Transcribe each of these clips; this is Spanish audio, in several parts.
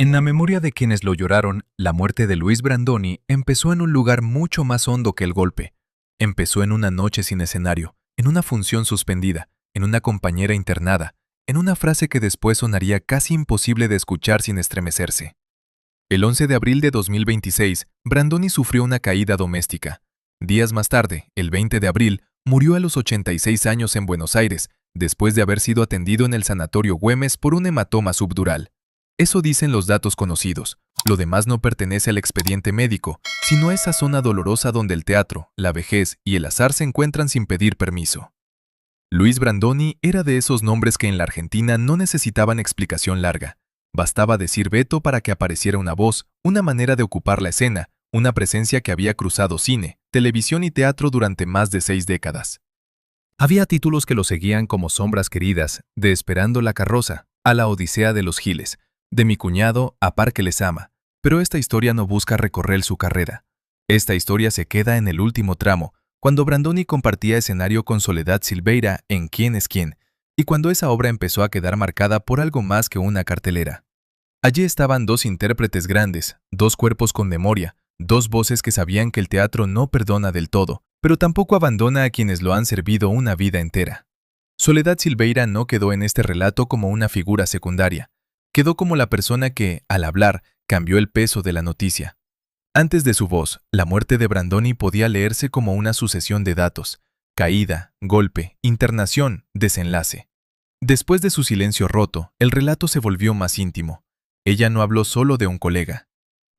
En la memoria de quienes lo lloraron, la muerte de Luis Brandoni empezó en un lugar mucho más hondo que el golpe. Empezó en una noche sin escenario, en una función suspendida, en una compañera internada, en una frase que después sonaría casi imposible de escuchar sin estremecerse. El 11 de abril de 2026, Brandoni sufrió una caída doméstica. Días más tarde, el 20 de abril, murió a los 86 años en Buenos Aires, después de haber sido atendido en el Sanatorio Güemes por un hematoma subdural. Eso dicen los datos conocidos. Lo demás no pertenece al expediente médico, sino a esa zona dolorosa donde el teatro, la vejez y el azar se encuentran sin pedir permiso. Luis Brandoni era de esos nombres que en la Argentina no necesitaban explicación larga. Bastaba decir Beto para que apareciera una voz, una manera de ocupar la escena, una presencia que había cruzado cine, televisión y teatro durante más de 6 décadas. Había títulos que lo seguían como Sombras queridas, de Esperando la carroza, a La odisea de los giles, de Mi cuñado a Parque les ama, pero esta historia no busca recorrer su carrera. Esta historia se queda en el último tramo, cuando Brandoni compartía escenario con Soledad Silveira en ¿Quién es quién?, y cuando esa obra empezó a quedar marcada por algo más que una cartelera. Allí estaban dos intérpretes grandes, dos cuerpos con memoria, dos voces que sabían que el teatro no perdona del todo, pero tampoco abandona a quienes lo han servido una vida entera. Soledad Silveira no quedó en este relato como una figura secundaria. Quedó como la persona que, al hablar, cambió el peso de la noticia. Antes de su voz, la muerte de Brandoni podía leerse como una sucesión de datos: caída, golpe, internación, desenlace. Después de su silencio roto, el relato se volvió más íntimo. Ella no habló solo de un colega.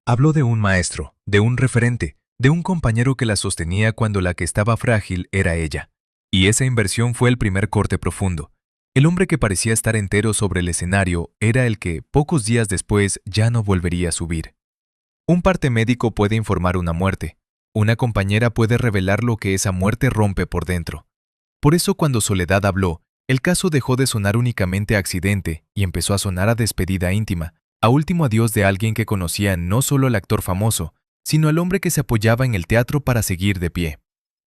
Habló de un maestro, de un referente, de un compañero que la sostenía cuando la que estaba frágil era ella. Y esa inversión fue el primer corte profundo. El hombre que parecía estar entero sobre el escenario era el que, pocos días después, ya no volvería a subir. Un parte médico puede informar una muerte. Una compañera puede revelar lo que esa muerte rompe por dentro. Por eso cuando Soledad habló, el caso dejó de sonar únicamente a accidente y empezó a sonar a despedida íntima, a último adiós de alguien que conocía no solo al actor famoso, sino al hombre que se apoyaba en el teatro para seguir de pie.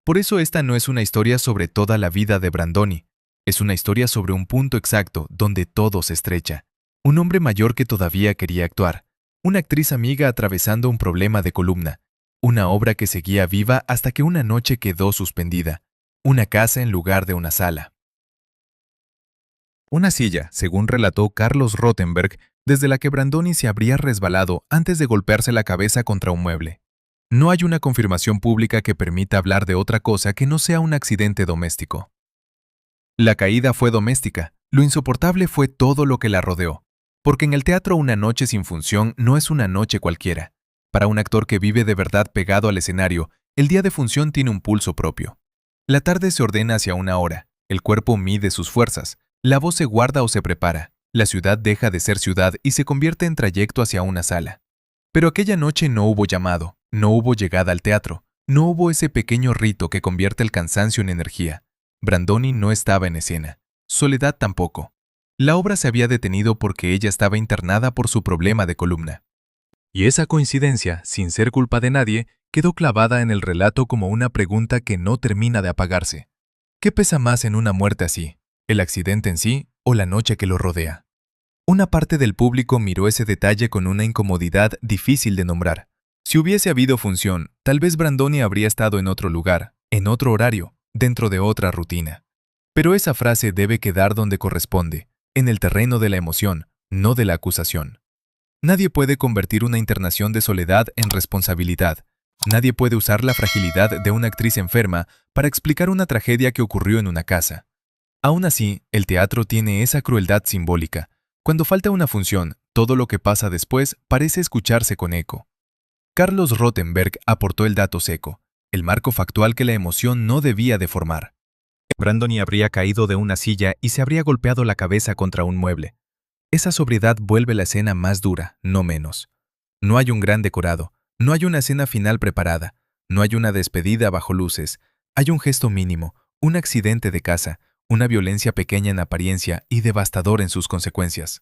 Por eso esta no es una historia sobre toda la vida de Brandoni. Es una historia sobre un punto exacto donde todo se estrecha. Un hombre mayor que todavía quería actuar. Una actriz amiga atravesando un problema de columna. Una obra que seguía viva hasta que una noche quedó suspendida. Una casa en lugar de una sala. Una silla, según relató Carlos Rothenberg, desde la que Brandoni se habría resbalado antes de golpearse la cabeza contra un mueble. No hay una confirmación pública que permita hablar de otra cosa que no sea un accidente doméstico. La caída fue doméstica, lo insoportable fue todo lo que la rodeó. Porque en el teatro una noche sin función no es una noche cualquiera. Para un actor que vive de verdad pegado al escenario, el día de función tiene un pulso propio. La tarde se ordena hacia una hora, el cuerpo mide sus fuerzas, la voz se guarda o se prepara, la ciudad deja de ser ciudad y se convierte en trayecto hacia una sala. Pero aquella noche no hubo llamado, no hubo llegada al teatro, no hubo ese pequeño rito que convierte el cansancio en energía. Brandoni no estaba en escena, Soledad tampoco. La obra se había detenido porque ella estaba internada por su problema de columna. Y esa coincidencia, sin ser culpa de nadie, quedó clavada en el relato como una pregunta que no termina de apagarse. ¿Qué pesa más en una muerte así? ¿El accidente en sí o la noche que lo rodea? Una parte del público miró ese detalle con una incomodidad difícil de nombrar. Si hubiese habido función, tal vez Brandoni habría estado en otro lugar, en otro horario, dentro de otra rutina. Pero esa frase debe quedar donde corresponde, en el terreno de la emoción, no de la acusación. Nadie puede convertir una internación de Soledad en responsabilidad. Nadie puede usar la fragilidad de una actriz enferma para explicar una tragedia que ocurrió en una casa. Aún así, el teatro tiene esa crueldad simbólica. Cuando falta una función, todo lo que pasa después parece escucharse con eco. Carlos Rothenberg aportó el dato seco, el marco factual que la emoción no debía deformar. Brandoni habría caído de una silla y se habría golpeado la cabeza contra un mueble. Esa sobriedad vuelve la escena más dura, no menos. No hay un gran decorado, no hay una escena final preparada, no hay una despedida bajo luces, hay un gesto mínimo, un accidente de casa, una violencia pequeña en apariencia y devastador en sus consecuencias.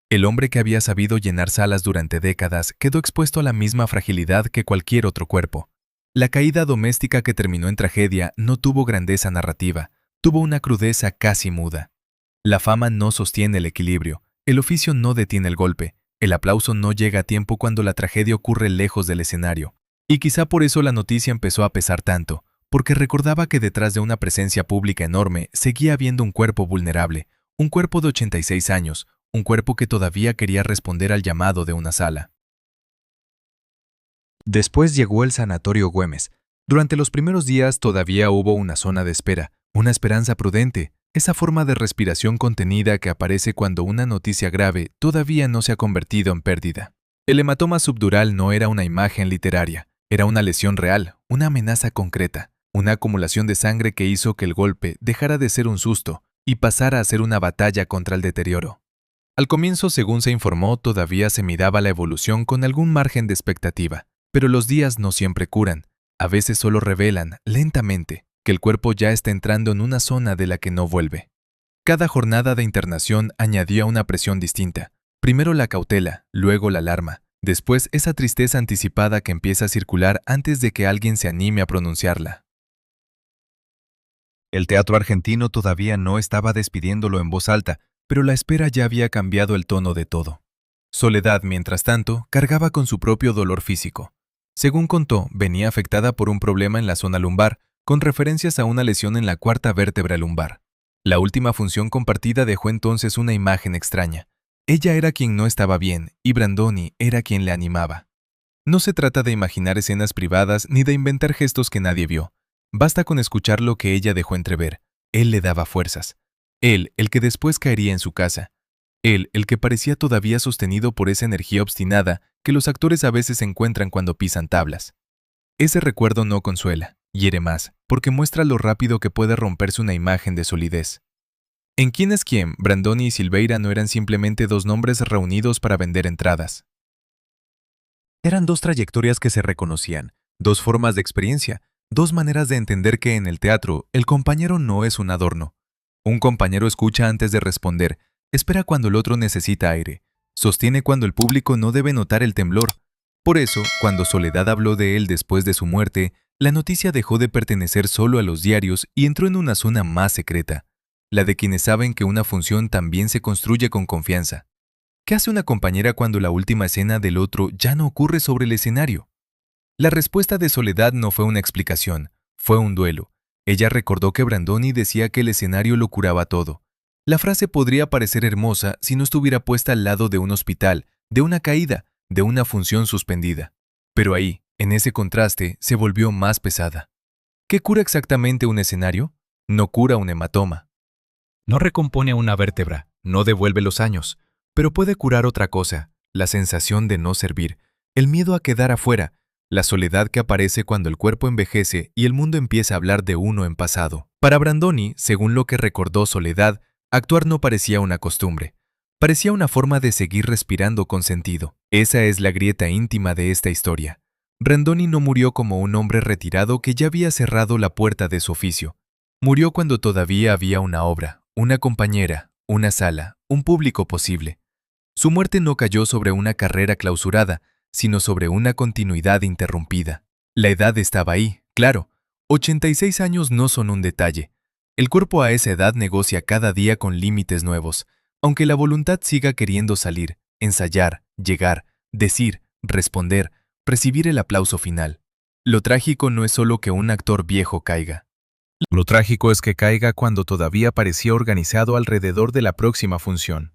El hombre que había sabido llenar salas durante décadas quedó expuesto a la misma fragilidad que cualquier otro cuerpo. La caída doméstica que terminó en tragedia no tuvo grandeza narrativa, tuvo una crudeza casi muda. La fama no sostiene el equilibrio, el oficio no detiene el golpe, El aplauso no llega a tiempo cuando la tragedia ocurre lejos del escenario. Y quizá por eso la noticia empezó a pesar tanto, porque recordaba que detrás de una presencia pública enorme seguía habiendo un cuerpo vulnerable, un cuerpo de 86 años, un cuerpo que todavía quería responder al llamado de una sala. Después llegó el Sanatorio Güemes. Durante los primeros días todavía hubo una zona de espera, una esperanza prudente, esa forma de respiración contenida que aparece cuando una noticia grave todavía no se ha convertido en pérdida. El hematoma subdural no era una imagen literaria, era una lesión real, una amenaza concreta, una acumulación de sangre que hizo que el golpe dejara de ser un susto y pasara a ser una batalla contra el deterioro. Al comienzo, según se informó, todavía se miraba la evolución con algún margen de expectativa, pero los días no siempre curan, a veces solo revelan, lentamente, que el cuerpo ya está entrando en una zona de la que no vuelve. Cada jornada de internación añadía una presión distinta. Primero la cautela, luego la alarma, después esa tristeza anticipada que empieza a circular antes de que alguien se anime a pronunciarla. El teatro argentino todavía no estaba despidiéndolo en voz alta, pero la espera ya había cambiado el tono de todo. Soledad, mientras tanto, cargaba con su propio dolor físico. Según contó, venía afectada por un problema en la zona lumbar, con referencias a una lesión en la cuarta vértebra lumbar. La última función compartida dejó entonces una imagen extraña. Ella era quien no estaba bien, y Brandoni era quien le animaba. No se trata de imaginar escenas privadas ni de inventar gestos que nadie vio. Basta con escuchar lo que ella dejó entrever. Él le daba fuerzas. Él, el que después caería en su casa. Él, el que parecía todavía sostenido por esa energía obstinada que los actores a veces encuentran cuando pisan tablas. Ese recuerdo no consuela, hiere más, porque muestra lo rápido que puede romperse una imagen de solidez. En Quién es quién, Brandoni y Silveira no eran simplemente dos nombres reunidos para vender entradas. Eran dos trayectorias que se reconocían, dos formas de experiencia, dos maneras de entender que en el teatro el compañero no es un adorno. Un compañero escucha antes de responder, espera cuando el otro necesita aire, sostiene cuando el público no debe notar el temblor. Por eso, cuando Soledad habló de él después de su muerte, la noticia dejó de pertenecer solo a los diarios y entró en una zona más secreta, la de quienes saben que una función también se construye con confianza. ¿Qué hace una compañera cuando la última escena del otro ya no ocurre sobre el escenario? La respuesta de Soledad no fue una explicación, fue un duelo. Ella recordó que Brandoni decía que el escenario lo curaba todo. La frase podría parecer hermosa si no estuviera puesta al lado de un hospital, de una caída, de una función suspendida. Pero ahí, en ese contraste, se volvió más pesada. ¿Qué cura exactamente un escenario? No cura un hematoma. No recompone una vértebra, no devuelve los años, pero puede curar otra cosa, la sensación de no servir, el miedo a quedar afuera, la soledad que aparece cuando el cuerpo envejece y el mundo empieza a hablar de uno en pasado. Para Brandoni, según lo que recordó Soledad, actuar no parecía una costumbre. Parecía una forma de seguir respirando con sentido. Esa es la grieta íntima de esta historia. Brandoni no murió como un hombre retirado que ya había cerrado la puerta de su oficio. Murió cuando todavía había una obra, una compañera, una sala, un público posible. Su muerte no cayó sobre una carrera clausurada, sino sobre una continuidad interrumpida. La edad estaba ahí, claro. 86 años no son un detalle. El cuerpo a esa edad negocia cada día con límites nuevos, aunque la voluntad siga queriendo salir, ensayar, llegar, decir, responder, recibir el aplauso final. Lo trágico no es solo que un actor viejo caiga. Lo trágico es que caiga cuando todavía parecía organizado alrededor de la próxima función.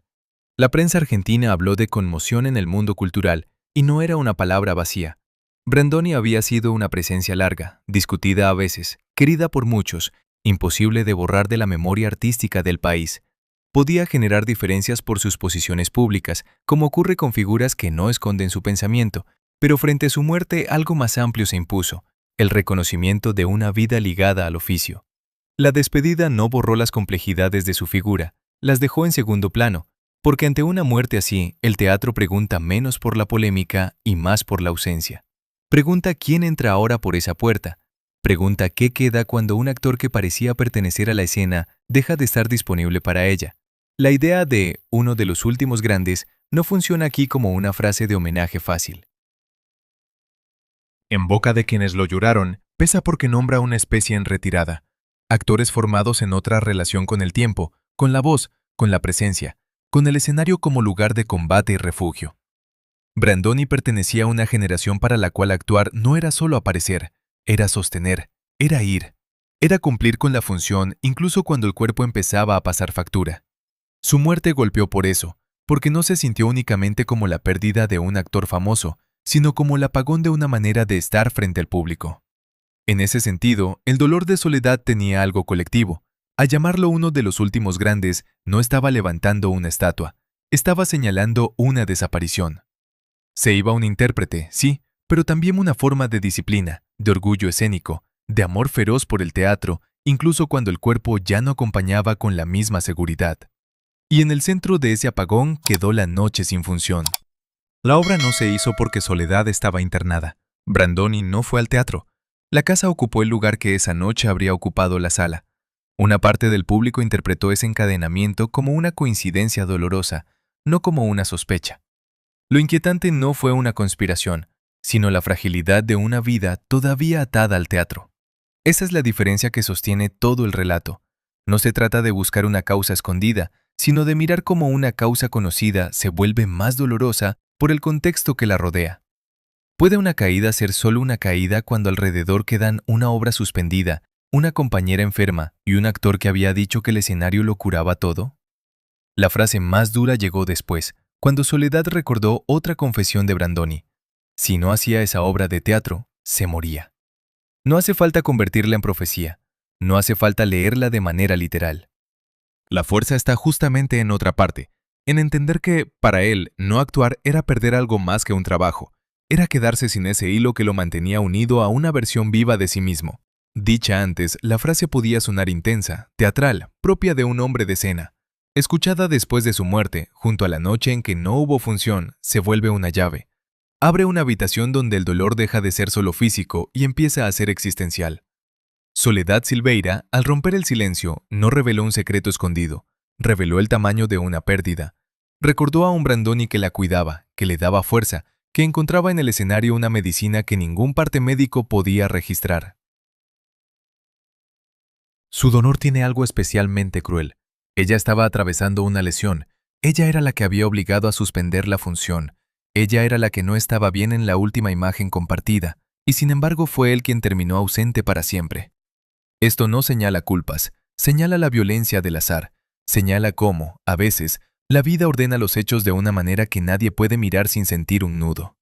La prensa argentina habló de conmoción en el mundo cultural, y no era una palabra vacía. Brandoni había sido una presencia larga, discutida a veces, querida por muchos, imposible de borrar de la memoria artística del país. Podía generar diferencias por sus posiciones públicas, como ocurre con figuras que no esconden su pensamiento, pero frente a su muerte algo más amplio se impuso, el reconocimiento de una vida ligada al oficio. La despedida no borró las complejidades de su figura, las dejó en segundo plano, porque ante una muerte así, el teatro pregunta menos por la polémica y más por la ausencia. Pregunta quién entra ahora por esa puerta. Pregunta qué queda cuando un actor que parecía pertenecer a la escena deja de estar disponible para ella. La idea de uno de los últimos grandes no funciona aquí como una frase de homenaje fácil. En boca de quienes lo lloraron, pesa porque nombra una especie en retirada. Actores formados en otra relación con el tiempo, con la voz, con la presencia, con el escenario como lugar de combate y refugio. Brandoni pertenecía a una generación para la cual actuar no era solo aparecer, era sostener, era ir, era cumplir con la función incluso cuando el cuerpo empezaba a pasar factura. Su muerte golpeó por eso, porque no se sintió únicamente como la pérdida de un actor famoso, sino como el apagón de una manera de estar frente al público. En ese sentido, el dolor de Soledad tenía algo colectivo. Al llamarlo uno de los últimos grandes, no estaba levantando una estatua, estaba señalando una desaparición. Se iba un intérprete, sí, pero también una forma de disciplina, de orgullo escénico, de amor feroz por el teatro, incluso cuando el cuerpo ya no acompañaba con la misma seguridad. Y en el centro de ese apagón quedó La noche sin función. La obra no se hizo porque Soledad estaba internada. Brandoni no fue al teatro. La casa ocupó el lugar que esa noche habría ocupado la sala. Una parte del público interpretó ese encadenamiento como una coincidencia dolorosa, no como una sospecha. Lo inquietante no fue una conspiración, sino la fragilidad de una vida todavía atada al teatro. Esa es la diferencia que sostiene todo el relato. No se trata de buscar una causa escondida, sino de mirar cómo una causa conocida se vuelve más dolorosa por el contexto que la rodea. ¿Puede una caída ser solo una caída cuando alrededor quedan una obra suspendida, una compañera enferma y un actor que había dicho que el escenario lo curaba todo? La frase más dura llegó después, cuando Soledad recordó otra confesión de Brandoni. Si no hacía esa obra de teatro, se moría. No hace falta convertirla en profecía, no hace falta leerla de manera literal. La fuerza está justamente en otra parte, en entender que, para él, no actuar era perder algo más que un trabajo, era quedarse sin ese hilo que lo mantenía unido a una versión viva de sí mismo. Dicha antes, la frase podía sonar intensa, teatral, propia de un hombre de escena. Escuchada después de su muerte, junto a la noche en que no hubo función, se vuelve una llave. Abre una habitación donde el dolor deja de ser solo físico y empieza a ser existencial. Soledad Silveira, al romper el silencio, no reveló un secreto escondido, reveló el tamaño de una pérdida. Recordó a un Brandoni que la cuidaba, que le daba fuerza, que encontraba en el escenario una medicina que ningún parte médico podía registrar. Su dolor tiene algo especialmente cruel. Ella estaba atravesando una lesión. Ella era la que había obligado a suspender la función. Ella era la que no estaba bien en la última imagen compartida, y sin embargo fue él quien terminó ausente para siempre. Esto no señala culpas, señala la violencia del azar, señala cómo, a veces, la vida ordena los hechos de una manera que nadie puede mirar sin sentir un nudo.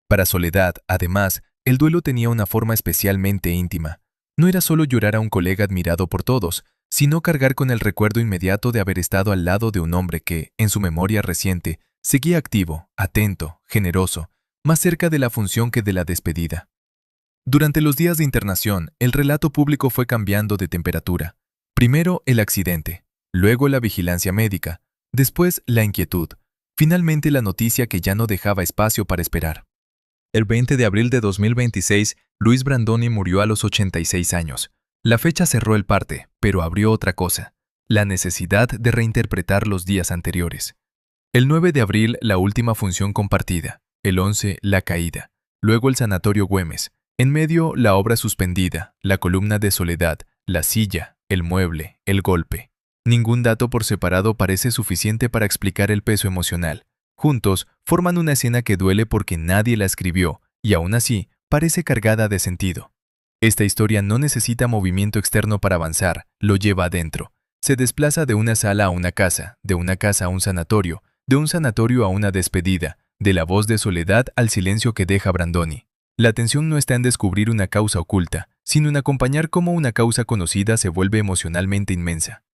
Para Soledad, además, el duelo tenía una forma especialmente íntima. No era solo llorar a un colega admirado por todos, sino cargar con el recuerdo inmediato de haber estado al lado de un hombre que, en su memoria reciente, seguía activo, atento, generoso, más cerca de la función que de la despedida. Durante los días de internación, el relato público fue cambiando de temperatura. Primero el accidente, luego la vigilancia médica, después la inquietud, finalmente la noticia que ya no dejaba espacio para esperar. El 20 de abril de 2026, Luis Brandoni murió a los 86 años. La fecha cerró el parte, pero abrió otra cosa, la necesidad de reinterpretar los días anteriores. El 9 de abril, la última función compartida, el 11, la caída, luego el sanatorio Güemes, en medio la obra suspendida, la columna de Soledad, la silla, el mueble, el golpe. Ningún dato por separado parece suficiente para explicar el peso emocional. Juntos, forman una escena que duele porque nadie la escribió, y aún así, parece cargada de sentido. Esta historia no necesita movimiento externo para avanzar, lo lleva adentro. Se desplaza de una sala a una casa, de una casa a un sanatorio, de un sanatorio a una despedida, de la voz de Soledad al silencio que deja Brandoni. La atención no está en descubrir una causa oculta, sino en acompañar cómo una causa conocida se vuelve emocionalmente inmensa.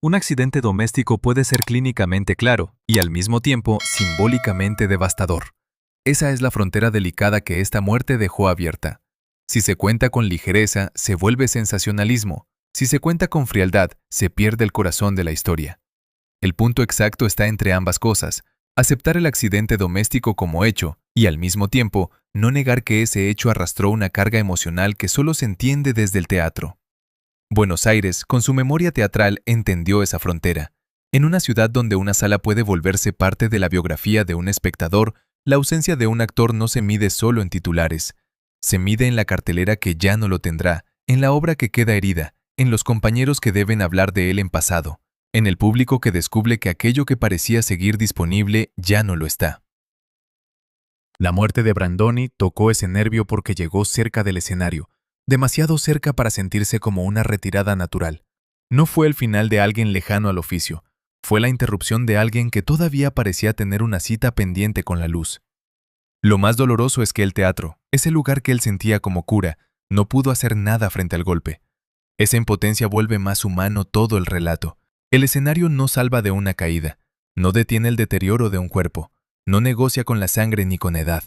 Un accidente doméstico puede ser clínicamente claro y al mismo tiempo simbólicamente devastador. Esa es la frontera delicada que esta muerte dejó abierta. Si se cuenta con ligereza, se vuelve sensacionalismo. Si se cuenta con frialdad, se pierde el corazón de la historia. El punto exacto está entre ambas cosas. Aceptar el accidente doméstico como hecho y, al mismo tiempo, no negar que ese hecho arrastró una carga emocional que solo se entiende desde el teatro. Buenos Aires, con su memoria teatral, entendió esa frontera. En una ciudad donde una sala puede volverse parte de la biografía de un espectador, la ausencia de un actor no se mide solo en titulares. Se mide en la cartelera que ya no lo tendrá, en la obra que queda herida, en los compañeros que deben hablar de él en pasado, en el público que descubre que aquello que parecía seguir disponible ya no lo está. La muerte de Brandoni tocó ese nervio porque llegó cerca del escenario, demasiado cerca para sentirse como una retirada natural. No fue el final de alguien lejano al oficio, fue la interrupción de alguien que todavía parecía tener una cita pendiente con la luz. Lo más doloroso es que el teatro, ese lugar que él sentía como cura, no pudo hacer nada frente al golpe. Esa impotencia vuelve más humano todo el relato. El escenario no salva de una caída, no detiene el deterioro de un cuerpo, no negocia con la sangre ni con edad,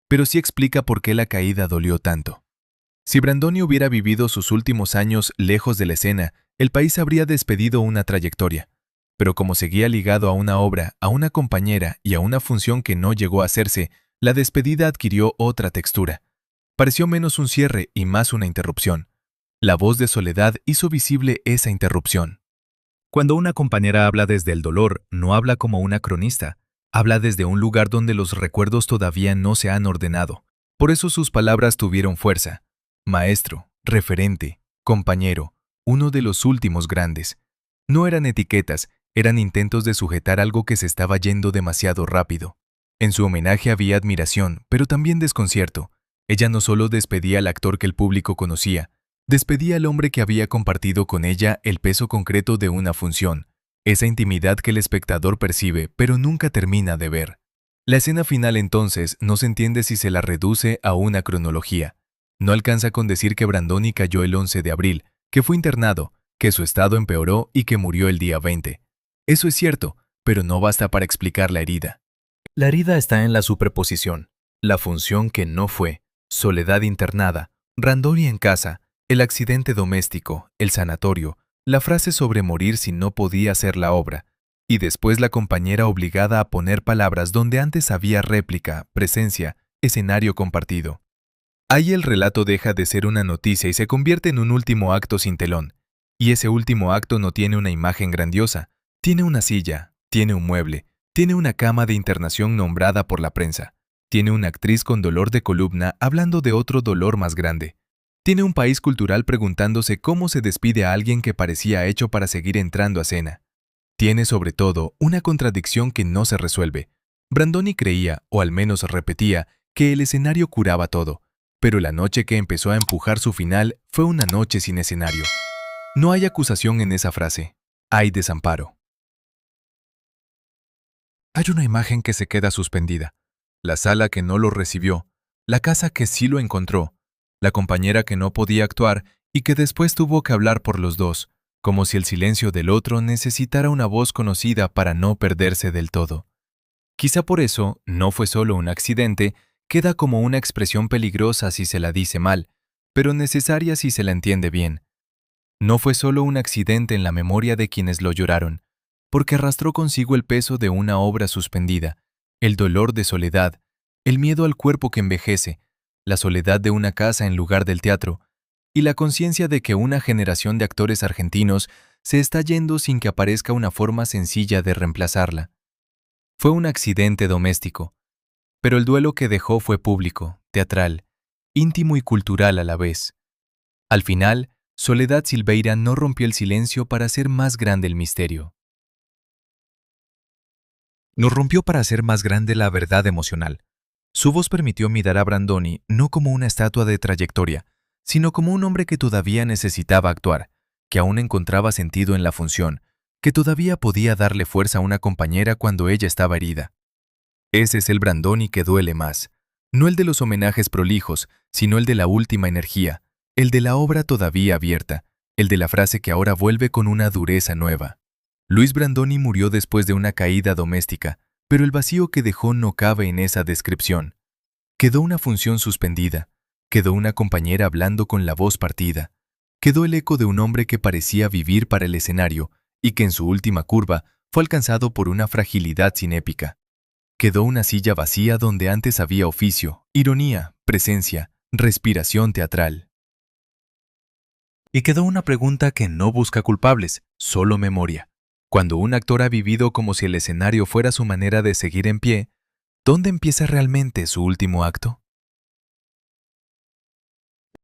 pero sí explica por qué la caída dolió tanto. Si Brandoni hubiera vivido sus últimos años lejos de la escena, el país habría despedido una trayectoria. Pero como seguía ligado a una obra, a una compañera y a una función que no llegó a hacerse, la despedida adquirió otra textura. Pareció menos un cierre y más una interrupción. La voz de Soledad hizo visible esa interrupción. Cuando una compañera habla desde el dolor, no habla como una cronista, habla desde un lugar donde los recuerdos todavía no se han ordenado. Por eso sus palabras tuvieron fuerza. Maestro, referente, compañero, uno de los últimos grandes. No eran etiquetas, eran intentos de sujetar algo que se estaba yendo demasiado rápido. En su homenaje había admiración, pero también desconcierto. Ella no solo despedía al actor que el público conocía, despedía al hombre que había compartido con ella el peso concreto de una función, esa intimidad que el espectador percibe, pero nunca termina de ver. La escena final entonces no se entiende si se la reduce a una cronología. No alcanza con decir que Brandoni cayó el 11 de abril, que fue internado, que su estado empeoró y que murió el día 20. Eso es cierto, pero no basta para explicar la herida. La herida está en la superposición, la función que no fue, Soledad internada, Brandoni en casa, el accidente doméstico, el sanatorio, la frase sobre morir si no podía hacer la obra, y después la compañera obligada a poner palabras donde antes había réplica, presencia, escenario compartido. Ahí el relato deja de ser una noticia y se convierte en un último acto sin telón. Y ese último acto no tiene una imagen grandiosa, tiene una silla, tiene un mueble, tiene una cama de internación nombrada por la prensa, tiene una actriz con dolor de columna hablando de otro dolor más grande. Tiene un país cultural preguntándose cómo se despide a alguien que parecía hecho para seguir entrando a escena. Tiene sobre todo una contradicción que no se resuelve. Brandoni creía, o al menos repetía, que el escenario curaba todo, pero la noche que empezó a empujar su final fue una noche sin escenario. No hay acusación en esa frase, hay desamparo. Hay una imagen que se queda suspendida, la sala que no lo recibió, la casa que sí lo encontró, la compañera que no podía actuar y que después tuvo que hablar por los dos, como si el silencio del otro necesitara una voz conocida para no perderse del todo. Quizá por eso no fue solo un accidente, queda como una expresión peligrosa si se la dice mal, pero necesaria si se la entiende bien. No fue solo un accidente en la memoria de quienes lo lloraron, porque arrastró consigo el peso de una obra suspendida, el dolor de soledad, el miedo al cuerpo que envejece, la soledad de una casa en lugar del teatro, y la conciencia de que una generación de actores argentinos se está yendo sin que aparezca una forma sencilla de reemplazarla. Fue un accidente doméstico, pero el duelo que dejó fue público, teatral, íntimo y cultural a la vez. Al final, Soledad Silveira no rompió el silencio para hacer más grande el misterio. Nos rompió para hacer más grande la verdad emocional. Su voz permitió mirar a Brandoni no como una estatua de trayectoria, sino como un hombre que todavía necesitaba actuar, que aún encontraba sentido en la función, que todavía podía darle fuerza a una compañera cuando ella estaba herida. Ese es el Brandoni que duele más, no el de los homenajes prolijos, sino el de la última energía, el de la obra todavía abierta, el de la frase que ahora vuelve con una dureza nueva. Luis Brandoni murió después de una caída doméstica, pero el vacío que dejó no cabe en esa descripción. Quedó una función suspendida, quedó una compañera hablando con la voz partida, quedó el eco de un hombre que parecía vivir para el escenario y que en su última curva fue alcanzado por una fragilidad cinépica. Quedó una silla vacía donde antes había oficio, ironía, presencia, respiración teatral. Y quedó una pregunta que no busca culpables, solo memoria. Cuando un actor ha vivido como si el escenario fuera su manera de seguir en pie, ¿dónde empieza realmente su último acto?